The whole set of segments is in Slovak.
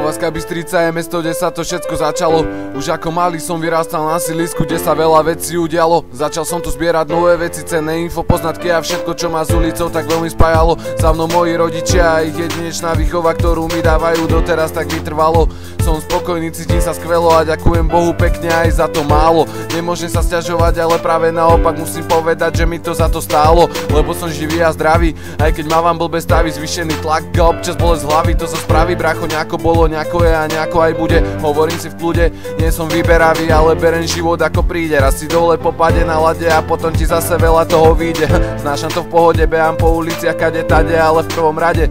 Banská Bystrica je mesto, kde sa to všetko začalo. Už ako malý som vyrastal na sídlisku, kde sa veľa vecí udialo. Začal som tu zbierať nové veci, cenné info, poznatky a všetko, čo ma s ulicou tak veľmi spájalo. Za mnou moji rodičia a ich jedinečná výchova, ktorú mi dávajú doteraz, tak vytrvalo. Som spokojný, cítim sa skvelo a ďakujem Bohu pekne aj za to málo. Nemôžem sa sťažovať, ale práve naopak musím povedať, že mi to za to stálo. Lebo som živý a zdravý, aj keď mávam blbé stavy, zvýšený tlak a občas bolesť hlavy. To sa spraví, bracho, nejako bolo, nejako je a nejako aj bude. Hovorím si v kľude, nie som vyberavý, ale berem život ako príde. Raz si dole popade na lade a potom ti zase veľa toho vyjde. Znášam to v pohode, behám po uliciach kade tade, ale v prvom rade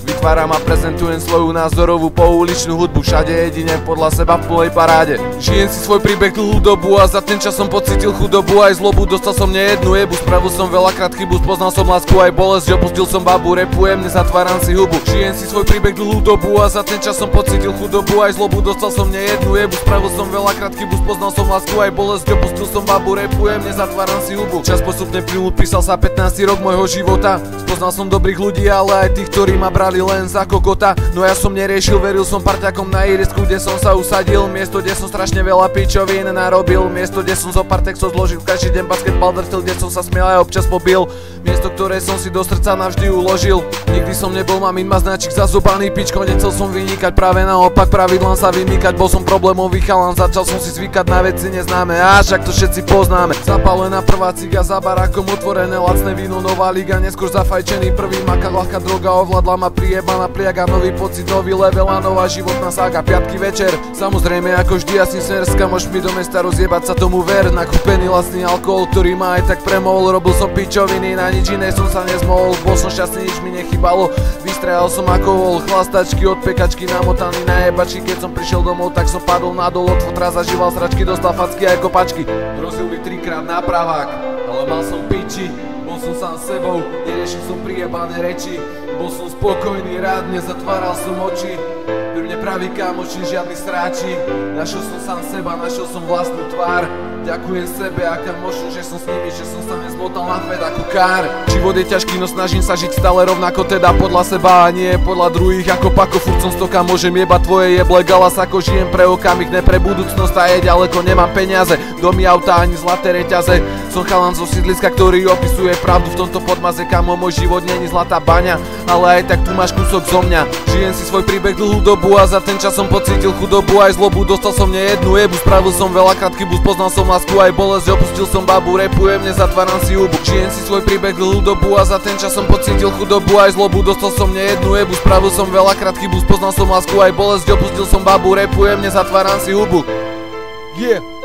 vytváram a prezentujem svoju názorovú pouličnú hudbu, všade jedine podľa seba v plnej paráde. Žijem si svoj príbeh dlhú dobu a za ten čas som pocítil chudobu aj zlobu. Dostal som nejednú jebu, spravil som veľakrát chybu, spoznal som lásku aj bolesť, opustil som babu, repujem, nezatváram si hubu. Žijem si svoj príbeh dlhú dobu a za ten čas som pocítil chudobu aj zlobu. Dostal som nejednú jebu, spravil som veľakrát chybu, spoznal som lásku aj bolesť, opustil som babu, repujem, nezatváram si hubu. Čas postupne plynul, písal sa 15. rok môjho života. Spoznal som dobrých ľudí, ale aj tých, ktorí ma brali len za kokota. No ja som neriešil, veril som parťakom na irisku, kde som sa usadil. Miesto, kde som strašne veľa pičovín narobil. Miesto, kde som zo pár textov zložil, každý deň basketbal drtil, kde som sa smiel aj občas pobil. Miesto, ktoré som si do srdca navždy uložil. Nikdy som nebol mamin maznáčik, zazobaný pičko, nechcel som vynikať, práve naopak pravidlám sa vymýkať. Bol som problémový chalan, začal som si zvykať na veci neznáme, a však to všetci poznáme. Zapálená prvá ciga za barákom, otvorené lacné víno, nová liga, neskôr zafajčený prvý maka, ľahká droga ovládla ma, prijebaná pliaga, nový pocit, nový level a nová životná sága. Piatky večer, samozrejme ako vždy jasný smer, s kamošmi do mesta rozjebať sa tomu ver. Nakúpený lacný alkohol, ktorý ma aj tak premohol, robil som pičoviny, na nič iné som sa nezmohol. Bol som šťastný, nič mi nechybalo, vystrehal som ako vol, chlastačky od pekačky namotaný na jebačky. Keď som prišiel domov, tak som padol nadol od fotra, zažíval sračky, dostal facky aj kopačky. Hrozil mi 3-krát nápravák, ale mal som piči. Bol som sám sebou, neriešil som prijebané reči. Bol som spokojný, rád, nezatváral som oči. Pri mne pravý kámoči, žiadny stráči. Našiel som sám seba, našiel som vlastnú tvár. Ďakujem sebe a kamošom, že som s nimi, že som sa nezmotal na fed ako kár. Život je ťažký, no snažím sa žiť stále rovnako, teda podľa seba a nie podľa druhých. Ako pako, furt som stoka, môžem jebať tvoje jeble galas, ako žijem pre okamih, ne pre budúcnosť a je ďaleko, nemám peniaze, domy, auta ani zlaté reťaze. Som chalan zo sídliska, ktorý opisuje pravdu v tomto podmaze, kamo môj život není zlatá baňa, ale aj tak tu máš kúsok zo mňa. Žijem si svoj príbeh dlhú dobu a za ten čas som pocítil chudobu aj zlobu. Dostal som nejednú jebu, spravil som veľakrát chybu, spoznal som lásku aj bolesť, opustil som babu, repujem, nezatváram si hubu. Žijem si svoj príbeh dlhú dobu a za ten čas som pocítil chudobu aj zlobu. Dostal som nejednú jebu, spravil som veľakrát chybu, spoznal som lásku aj bolesť, opustil som babu, repujem, nezatváram si hubu. Yeah.